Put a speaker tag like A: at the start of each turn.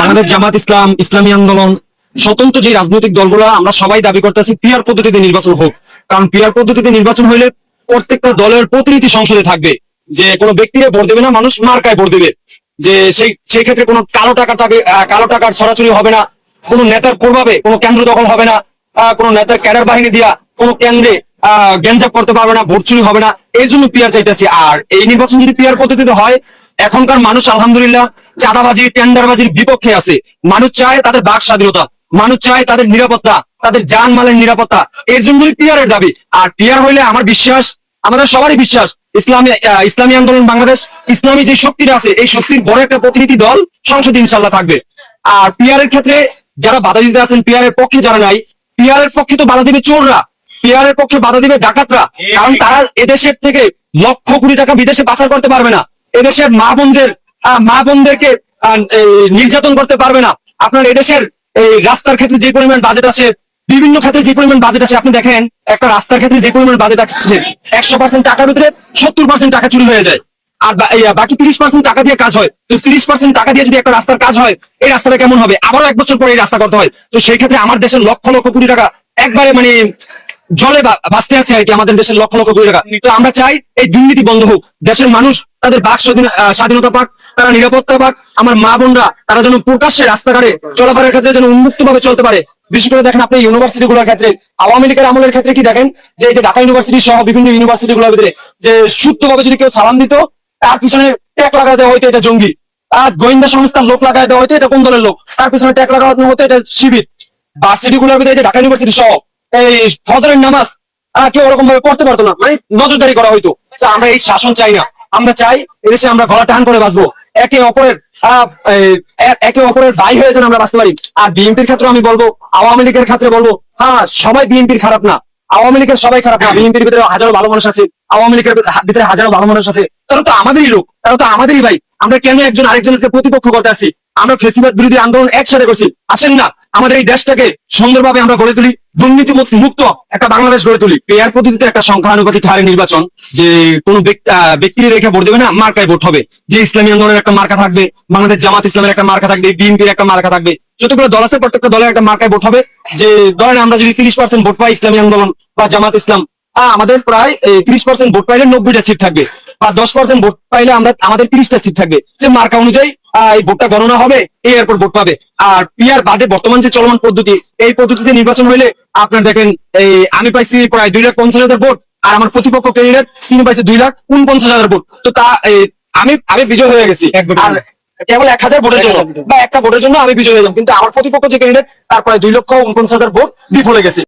A: বাংলাদেশ জামাত ইসলাম, ইসলামী আন্দোলন, স্বতন্ত্র যে রাজনৈতিক দলগুলো আমরা সবাই দাবি করতেছি পিয়ার পদ্ধতিতে নির্বাচন হোক। কারণ পিয়ার পদ্ধতিতে নির্বাচন হইলে প্রত্যেকটা দলের প্রতিনিধি সংসদে থাকবে, যে কোনো ব্যক্তিরে ভোট দেবে না, মানুষ মার্কায় ভোট দেবে। যে সেই ক্ষেত্রে কোনো কালো টাকার ছড়াছড়ি হবে না, কোনো নেতার প্রভাবে কোনো কেন্দ্র দখল হবে না, কোনো নেতার ক্যাডার বাহিনী দিয়া কোনো কেন্দ্রে গ্যাঞ্জাপ করতে পারবে না, ভোট চুরি হবে না। এই জন্য পিয়ার চাইতেছি। আর এই নির্বাচন যদি পিয়ার পদ্ধতিতে হয়, এখনকার মানুষ আলহামদুলিল্লাহ চাঁদাবাজি টেন্ডারবাজির বিপক্ষে আছে। মানুষ চায় তাদের বাক স্বাধীনতা, মানুষ চায় তাদের নিরাপত্তা, তাদের জান মালের নিরাপত্তা। এর জন্যই পিয়ারের দাবি। আর পিয়ার হইলে আমার বিশ্বাস, আমাদের সবারই বিশ্বাস, ইসলামী আন্দোলন বাংলাদেশ, ইসলামী যে শক্তিটা আছে, এই শক্তির বড় একটা প্রতিনিধি দল সংসদে ইনশাল্লাহ থাকবে। আর পিয়ারের ক্ষেত্রে যারা বাধা দিতে আছেন, পিয়ারের পক্ষে যারা নাই, পিয়ারের পক্ষে তো বাধা দিবে চোররা, পিয়ারের পক্ষে বাধা দিবে ডাকাতরা। কারণ তারা এদেশের থেকে লক্ষ কোটি টাকা বিদেশে পাচার করতে পারবে না, এদেশের মা বোনদেরকে নির্যাতন করতে পারবে না। আপনার এদেশের এই রাস্তার ক্ষেত্রে যে পরিমাণ বাজেট আছে, বিভিন্ন ক্ষেত্রে যে পরিমাণ বাজেট আছে, আপনি দেখেন একটা রাস্তার ক্ষেত্রে যে পরিমাণ বাজেট আছে, 100% টাকার ভিতরে 70% টাকা চুরি হয়ে যায়। আর বাকি 30% টাকা দিয়ে কাজ হয়। তো 30% টাকা দিয়ে যদি একটা রাস্তার কাজ হয়, এই রাস্তাটা কেমন হবে? আবারও 1 বছর পরে এই রাস্তা করতে হয়। তো সেই ক্ষেত্রে আমার দেশের লক্ষ লক্ষ কোটি টাকা একবারে মানে জলে বাঁচতে আছে আর কি, আমাদের দেশের লক্ষ লক্ষ কোটি টাকা। তো আমরা চাই এই দুর্নীতি বন্ধ হোক, দেশের মানুষ তাদের বাক স্বাধীনতা পাক, তারা নিরাপত্তা পাক। আমার মা বোনরা তারা যেন প্রকাশ্যে রাস্তাঘাটে চলাফেরার ক্ষেত্রে যেন উন্মুক্ত ভাবে চলতে পারে। বিশেষ করে দেখেন আপনি ইউনিভার্সিটি গুলোর ক্ষেত্রে, আওয়ামী লীগের আমলের ক্ষেত্রে কি দেখেন, যে এই যে ঢাকা ইউনিভার্সিটি সহ বিভিন্ন ইউনিভার্সিটি গুলোর ভিতরে যে সুস্থভাবে যদি কেউ সালাম দিত, তার পিছনে ট্যাগ লাগাই দেওয়া হয়তো এটা জঙ্গি, আর গোয়েন্দা সংস্থার লোক লাগাই দেওয়া হয়তো এটা কোন দলের লোক, তার পিছনে ট্যাগ লাগানো হতো এটা শিবির। ভার্সিটি গুলোর ভিতরে যে ঢাকা ইউনিভার্সিটি সহ এই ফজরের নামাজ কেউ ওরকম ভাবে পড়তে পারতো না, মানে নজরদারি করা হইতো। আমরা এই শাসন চাই না, আমরা চাই এদেশে আমরা গলা টান করে বাঁচবো, একে অপরের ভাই হয়ে যেন আমরা বাঁচতে পারি। আর বিএনপির ক্ষেত্রে আমি বলবো, আওয়ামী লীগের ক্ষেত্রে বলবো, হ্যাঁ সবাই বিএনপির খারাপ না, আওয়ামী লীগের সবাই খারাপ না, বিএনপির ভিতরে হাজারো ভালো মানুষ আছে, আওয়ামী লীগের ভিতরে হাজারো ভালো মানুষ আছে। তারা তো আমাদেরই লোক, তারা তো আমাদেরই ভাই। আমরা কেন একজন আরেকজনকে প্রতিপক্ষ করতে আসি? আমরা ফেসিবাদ বিরোধী আন্দোলন একসাথে করছি। আসেন না আমাদের এই দেশটাকে সুন্দরভাবে আমরা গড়ে তুলি, দুর্নীতি মুক্ত একটা বাংলাদেশ গড়ে তুলি। পেয়ার পদ্ধতিতে একটা সংখ্যানুপাতিক হারে নির্বাচন, যে কোনো ব্যক্তি রেখে ভোট দেবে না, মার্কায় ভোট হবে। যে ইসলামী আন্দোলনের একটা মার্কা থাকবে, বাংলাদেশ জামাত ইসলামের একটা মার্কা থাকবে, বিএনপির একটা মার্কা থাকবে, যতগুলো দল আছে প্রত্যেকটা দলের একটা মার্কায় ভোট হবে। যে ধরেন আমরা যদি 30% ভোট পাই ইসলামী আন্দোলন বা জামাত ইসলাম, আমাদের প্রায় 30% ভোট পাইলে 90টা সিট থাকবে, বা 10% ভোট পাইলে আমাদের 30টা সিট থাকবে। যে মার্কা অনুযায়ী এই ভোটটা গণনা হবে, এরপর ভোট পাবে। আর পিয়ার বাদে বর্তমান যে চলমান পদ্ধতি, এই পদ্ধতিতে নির্বাচন হইলে আপনার দেখেন আমি পাইছি প্রায় 2,50,000 ভোট, আর আমার প্রতিপক্ষ ক্যান্ডিডেট তিনি পাইছে 2,49,000 ভোট। তো আমি বিজয় হয়ে গেছি। আর কেবল 1,000 ভোটের জন্য বা একটা ভোটের জন্য আমি বিজয় হয়ে গেলাম, কিন্তু আমার প্রতিপক্ষ যে ক্যান্ডিডেট তার প্রায় 2,49,000 ভোট বিফলে গেছে।